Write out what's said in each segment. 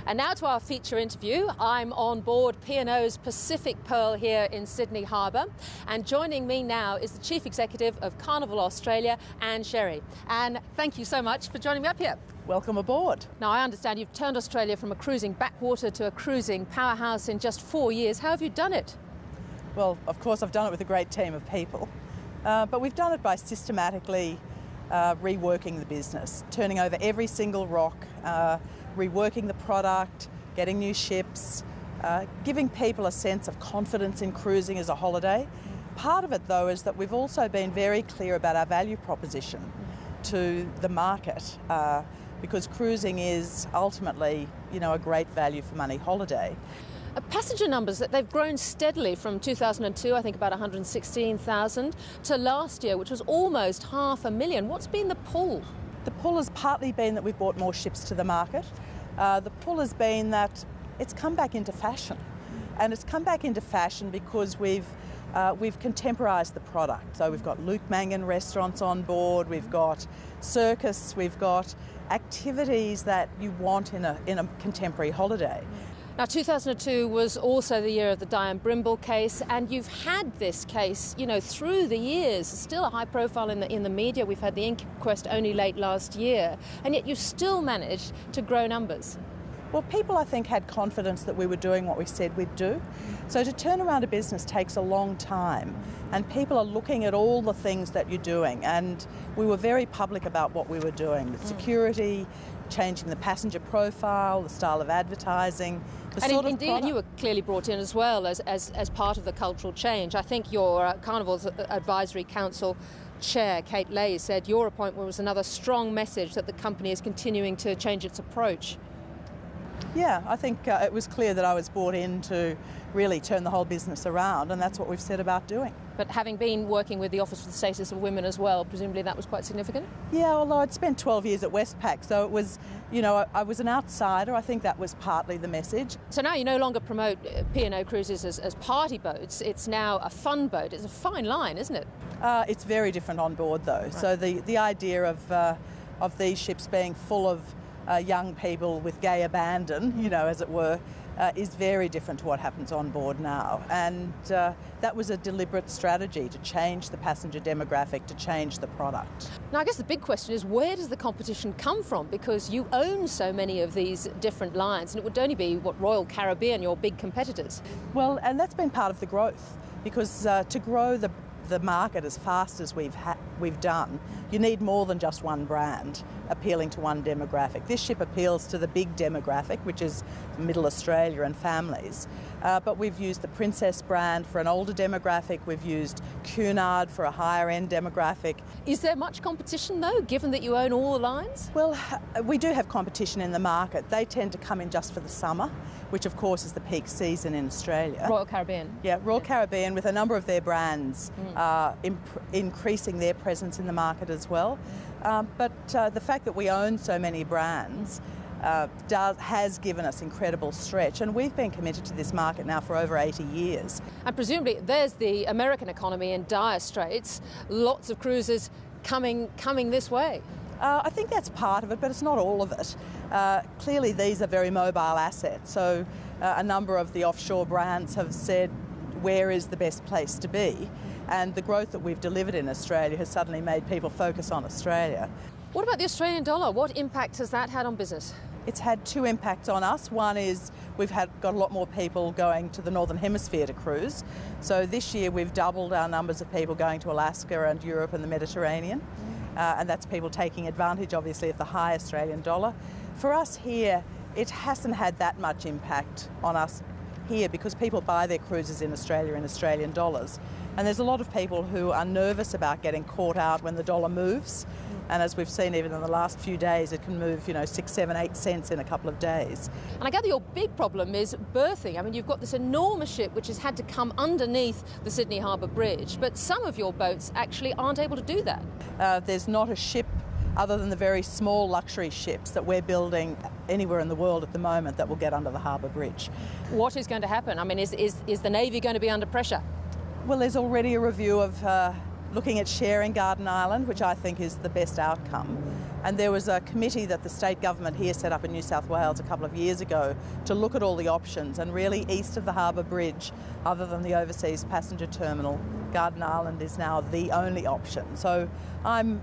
And now to our feature interview. I'm on board P&O's Pacific Pearl here in Sydney Harbour, and joining me now is the Chief Executive of Carnival Australia, Anne Sherry. Anne, thank you so much for joining me up here. Welcome aboard. Now, I understand you've turned Australia from a cruising backwater to a cruising powerhouse in just 4 years. How have you done it? Well, of course, I've done it with a great team of people, but we've done it by systematically reworking the business, turning over every single rock, reworking the product, getting new ships, giving people a sense of confidence in cruising as a holiday. Part of it, though, is that we've also been very clear about our value proposition to the market, because cruising is ultimately, a great value for money holiday. Passenger numbers, they've grown steadily from 2002, I think about 116,000, to last year, which was almost 500,000. What's been the pull? The pull has partly been that we've brought more ships to the market. The pull has been that it's come back into fashion. And it's come back into fashion because we've contemporised the product. So we've got Luke Mangan restaurants on board, we've got circus, we've got activities that you want in a contemporary holiday. Now, 2002 was also the year of the Diane Brimble case, and you've had this case, through the years. Still a high profile in the media. We've had the inquest only late last year, and yet you still managed to grow numbers. Well, people, I think, had confidence that we were doing what we said we'd do. So to turn around a business takes a long time, and people are looking at all the things that you're doing, and we were very public about what we were doing, with security, changing the passenger profile, the style of advertising, the and sort of indeed, product. you were clearly brought in as well as part of the cultural change. I think your Carnival's Advisory Council Chair, Kate Lay, said your appointment was another strong message that the company is continuing to change its approach. Yeah, I think it was clear that I was brought in to really turn the whole business around, and that's what we've set about doing. But having been working with the Office for the Status of Women as well, presumably that was quite significant? Yeah, although I'd spent 12 years at Westpac, so it was, I was an outsider. I think that was partly the message. So now you no longer promote P&O cruises as party boats. It's now a fun boat. It's a fine line, isn't it? It's very different on board, though. Right. So the idea of these ships being full of young people with gay abandon, as it were, is very different to what happens on board now. And that was a deliberate strategy to change the passenger demographic, to change the product. Now, I guess the big question is, where does the competition come from? Because you own so many of these different lines, and it would only be, Royal Caribbean, your big competitors. Well, and that's been part of the growth, because to grow the market as fast as we've done, you need more than just one brand appealing to one demographic. This ship appeals to the big demographic, which is middle Australia and families. But we've used the Princess brand for an older demographic. We've used Cunard for a higher end demographic. Is there much competition though, given that you own all the lines? Well, we do have competition in the market. They tend to come in just for the summer, which of course is the peak season in Australia. Royal Caribbean. Yeah, Royal Caribbean, with a number of their brands increasing their presence in the market as well. But the fact that we own so many brands has given us incredible stretch, and we've been committed to this market now for over 80 years. And presumably there's the American economy in dire straits, lots of cruisers coming this way. I think that's part of it, but it's not all of it. Clearly these are very mobile assets, so a number of the offshore brands have said where is the best place to be, and the growth that we've delivered in Australia has suddenly made people focus on Australia. What about the Australian dollar? What impact has that had on business? It's had two impacts on us. One is we've got a lot more people going to the Northern Hemisphere to cruise. So this year we've doubled our numbers of people going to Alaska and Europe and the Mediterranean. And that's people taking advantage, obviously, of the high Australian dollar. For us here, it hasn't had that much impact on us here because people buy their cruises in Australia in Australian dollars. And there's a lot of people who are nervous about getting caught out when the dollar moves. And as we've seen even in the last few days, it can move, 6, 7, 8 cents in a couple of days. And I gather your big problem is berthing. I mean, you've got this enormous ship which has had to come underneath the Sydney Harbour Bridge, but some of your boats actually aren't able to do that. There's not a ship other than the very small luxury ships that we're building anywhere in the world at the moment that will get under the harbour bridge. What is going to happen? I mean, is the Navy going to be under pressure? Well, there's already a review of looking at sharing Garden Island, which I think is the best outcome. And there was a committee that the state government here set up in New South Wales a couple of years ago to look at all the options, and really east of the Harbour Bridge, other than the overseas passenger terminal, Garden Island is now the only option. So I'm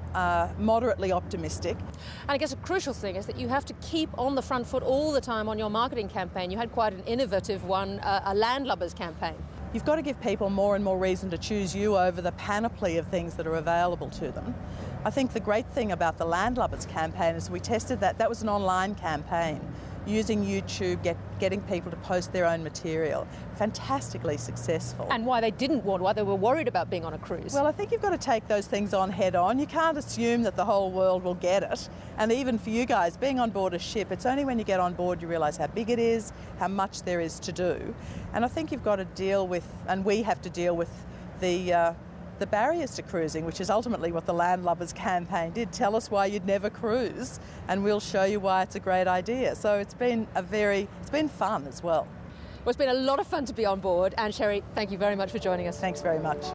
moderately optimistic. And I guess a crucial thing is that you have to keep on the front foot all the time on your marketing campaign. You had quite an innovative one, a landlubbers campaign. You've got to give people more and more reason to choose you over the panoply of things that are available to them. I think the great thing about the Landlubbers campaign is we tested that. That was an online campaign using YouTube, getting people to post their own material. Fantastically successful. And why they were worried about being on a cruise. Well, I think you've got to take those things on head on. You can't assume that the whole world will get it. And even for you guys, being on board a ship, it's only when you get on board you realise how big it is, how much there is to do. And I think you've got to deal with, and we have to deal with, the barriers to cruising, which is ultimately what the Landlubbers campaign did. Tell us why you'd never cruise, and we'll show you why it's a great idea. So it's been fun as well. Well, it's been a lot of fun to be on board. And Sherry, thank you very much for joining us. Thanks very much.